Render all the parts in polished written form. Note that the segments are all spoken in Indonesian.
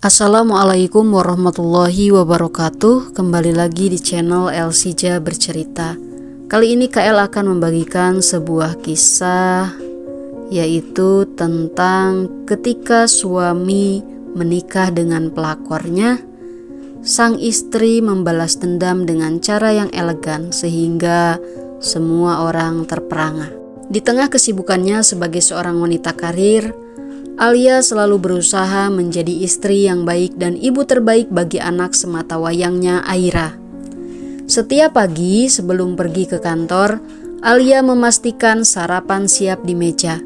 Assalamualaikum warahmatullahi wabarakatuh. Kembali lagi di channel Elsija Bercerita. Kali ini KL akan membagikan sebuah kisah, yaitu tentang ketika suami menikah dengan pelakornya, sang istri membalas dendam dengan cara yang elegan sehingga semua orang terperangah. Di tengah kesibukannya sebagai seorang wanita karir, Alia selalu berusaha menjadi istri yang baik dan ibu terbaik bagi anak semata wayangnya, Aira. Setiap pagi sebelum pergi ke kantor, Alia memastikan sarapan siap di meja,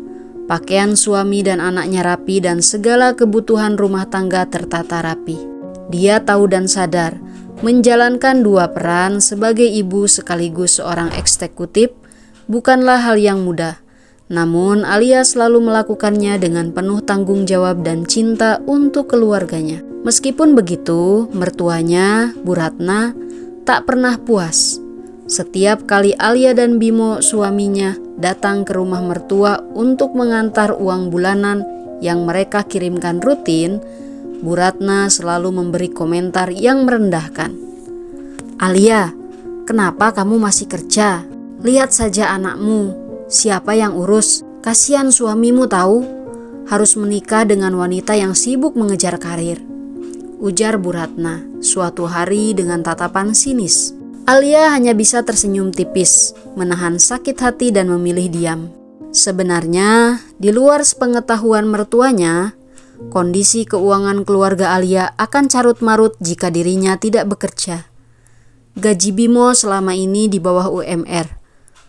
pakaian suami dan anaknya rapi, dan segala kebutuhan rumah tangga tertata rapi. Dia tahu dan sadar menjalankan dua peran sebagai ibu sekaligus seorang eksekutif bukanlah hal yang mudah. Namun Alia selalu melakukannya dengan penuh tanggung jawab dan cinta untuk keluarganya. Meskipun begitu, mertuanya, Bu Ratna, tak pernah puas. Setiap kali Alia dan Bimo, suaminya, datang ke rumah mertua untuk mengantar uang bulanan yang mereka kirimkan rutin, Bu Ratna selalu memberi komentar yang merendahkan. "Alia, kenapa kamu masih kerja? Lihat saja anakmu. Siapa yang urus? Kasihan suamimu tahu, harus menikah dengan wanita yang sibuk mengejar karir," ujar Bu Ratna suatu hari dengan tatapan sinis. Alia hanya bisa tersenyum tipis, menahan sakit hati dan memilih diam. Sebenarnya, di luar sepengetahuan mertuanya, kondisi keuangan keluarga Alia akan carut marut jika dirinya tidak bekerja. Gaji Bimo selama ini di bawah UMR.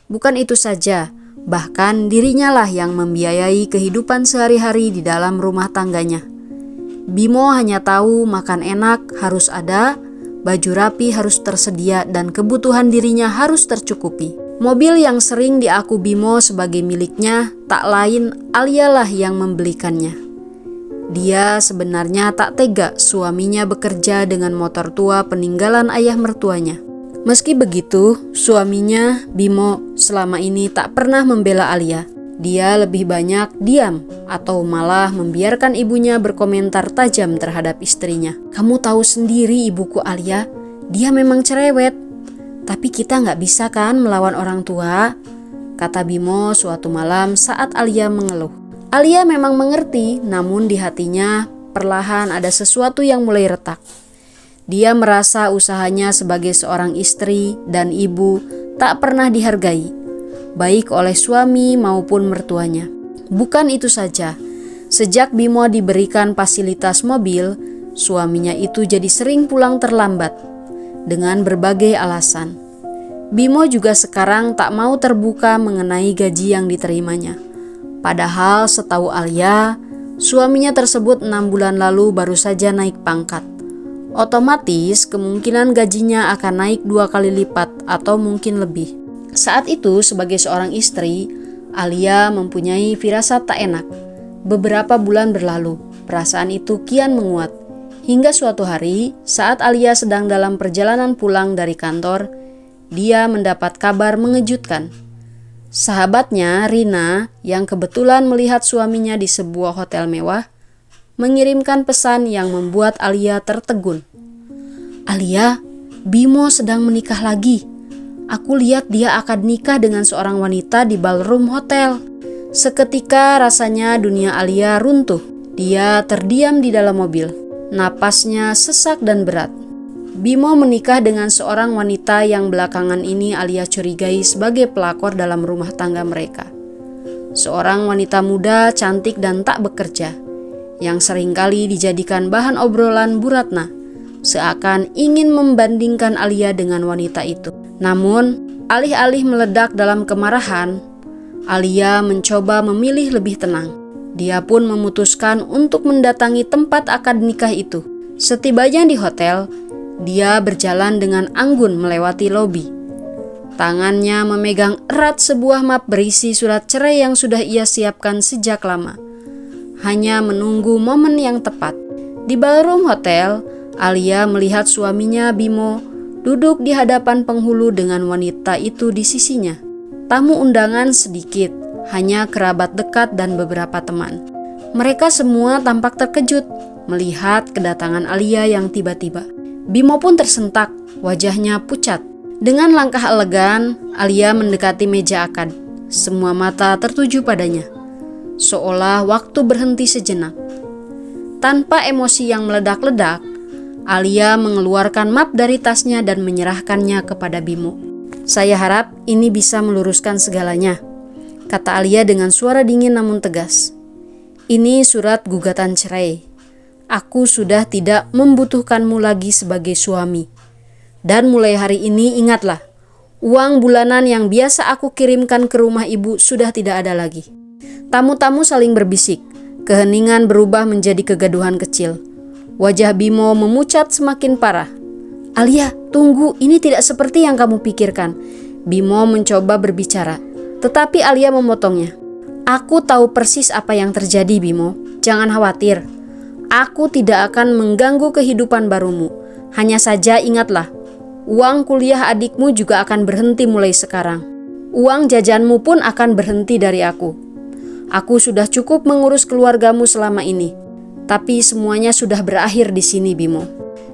Bukan itu saja, bahkan dirinya lah yang membiayai kehidupan sehari-hari di dalam rumah tangganya. Bimo hanya tahu makan enak harus ada, baju rapi harus tersedia, dan kebutuhan dirinya harus tercukupi. Mobil yang sering diaku Bimo sebagai miliknya tak lain Alia lah yang membelikannya. Dia sebenarnya tak tega suaminya bekerja dengan motor tua peninggalan ayah mertuanya. Meski begitu, suaminya, Bimo, selama ini tak pernah membela Alia. Dia lebih banyak diam atau malah membiarkan ibunya berkomentar tajam terhadap istrinya. "Kamu tahu sendiri ibuku Alia, dia memang cerewet. Tapi kita nggak bisa kan melawan orang tua," kata Bimo suatu malam saat Alia mengeluh. Alia memang mengerti, namun di hatinya perlahan ada sesuatu yang mulai retak. Dia merasa usahanya sebagai seorang istri dan ibu tak pernah dihargai, baik oleh suami maupun mertuanya. Bukan itu saja, sejak Bimo diberikan fasilitas mobil, suaminya itu jadi sering pulang terlambat dengan berbagai alasan. Bimo juga sekarang tak mau terbuka mengenai gaji yang diterimanya. Padahal setahu Alia, suaminya tersebut 6 bulan lalu baru saja naik pangkat. Otomatis kemungkinan gajinya akan naik 2 kali lipat atau mungkin lebih. Saat itu sebagai seorang istri, Alia mempunyai firasat tak enak. Beberapa bulan berlalu, perasaan itu kian menguat. Hingga suatu hari saat Alia sedang dalam perjalanan pulang dari kantor, dia mendapat kabar mengejutkan. Sahabatnya, Rina, yang kebetulan melihat suaminya di sebuah hotel mewah, mengirimkan pesan yang membuat Alia tertegun. "Alia, Bimo sedang menikah lagi. Aku lihat dia akan nikah dengan seorang wanita di ballroom hotel." Seketika rasanya dunia Alia runtuh. Dia terdiam di dalam mobil. Napasnya sesak dan berat. Bimo menikah dengan seorang wanita yang belakangan ini Alia curigai sebagai pelakor dalam rumah tangga mereka. Seorang wanita muda, cantik dan tak bekerja, yang seringkali dijadikan bahan obrolan Bu Ratna, seakan ingin membandingkan Alia dengan wanita itu. Namun, alih-alih meledak dalam kemarahan, Alia mencoba memilih lebih tenang. Dia pun memutuskan untuk mendatangi tempat akad nikah itu. Setibanya di hotel, dia berjalan dengan anggun melewati lobi. Tangannya memegang erat sebuah map berisi surat cerai yang sudah ia siapkan sejak lama, hanya menunggu momen yang tepat. Di ballroom hotel, Alia melihat suaminya Bimo duduk di hadapan penghulu dengan wanita itu di sisinya. Tamu undangan sedikit, hanya kerabat dekat dan beberapa teman. Mereka semua tampak terkejut melihat kedatangan Alia yang tiba-tiba. Bimo pun tersentak, wajahnya pucat. Dengan langkah elegan, Alia mendekati meja akad. Semua mata tertuju padanya, seolah waktu berhenti sejenak. Tanpa emosi yang meledak-ledak, Alia mengeluarkan map dari tasnya dan menyerahkannya kepada Bimo. "Saya harap ini bisa meluruskan segalanya," kata Alia dengan suara dingin namun tegas. "Ini surat gugatan cerai. Aku sudah tidak membutuhkanmu lagi sebagai suami. Dan mulai hari ini ingatlah, uang bulanan yang biasa aku kirimkan ke rumah ibu sudah tidak ada lagi." Tamu-tamu saling berbisik. Keheningan berubah menjadi kegaduhan kecil. Wajah Bimo memucat semakin parah. "Alia, tunggu, ini tidak seperti yang kamu pikirkan." Bimo mencoba berbicara, tetapi Alia memotongnya. "Aku tahu persis apa yang terjadi, Bimo. Jangan khawatir. Aku tidak akan mengganggu kehidupan barumu. Hanya saja ingatlah, uang kuliah adikmu juga akan berhenti mulai sekarang. Uang jajanmu pun akan berhenti dari aku. Aku sudah cukup mengurus keluargamu selama ini. Tapi semuanya sudah berakhir di sini, Bimo."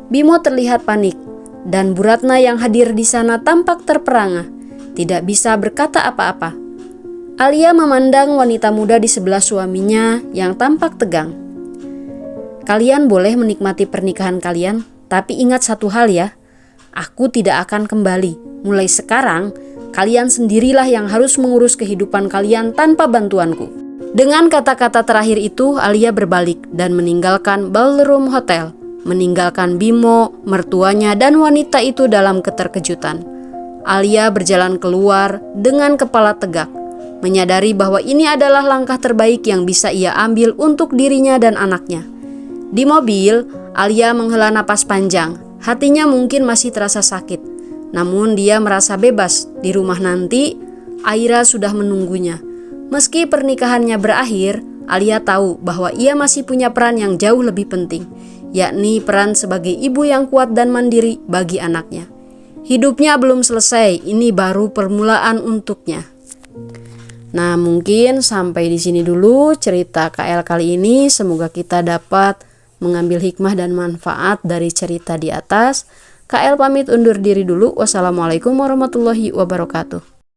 Bimo terlihat panik, dan Bu Ratna yang hadir di sana tampak terperangah, tidak bisa berkata apa-apa. Alia memandang wanita muda di sebelah suaminya yang tampak tegang. "Kalian boleh menikmati pernikahan kalian, tapi ingat satu hal ya, aku tidak akan kembali. Mulai sekarang, kalian sendirilah yang harus mengurus kehidupan kalian tanpa bantuanku." Dengan kata-kata terakhir itu, Alia berbalik dan meninggalkan ballroom hotel, meninggalkan Bimo, mertuanya, dan wanita itu dalam keterkejutan. Alia berjalan keluar dengan kepala tegak, menyadari bahwa ini adalah langkah terbaik yang bisa ia ambil untuk dirinya dan anaknya. Di mobil, Alia menghela napas panjang. Hatinya mungkin masih terasa sakit, namun dia merasa bebas. Di rumah nanti, Aira sudah menunggunya. Meski pernikahannya berakhir, Alia tahu bahwa ia masih punya peran yang jauh lebih penting, yakni peran sebagai ibu yang kuat dan mandiri bagi anaknya. Hidupnya belum selesai, ini baru permulaan untuknya. Nah, mungkin sampai di sini dulu cerita KL kali ini. Semoga kita dapat mengambil hikmah dan manfaat dari cerita di atas. KL pamit undur diri dulu. Wassalamualaikum warahmatullahi wabarakatuh.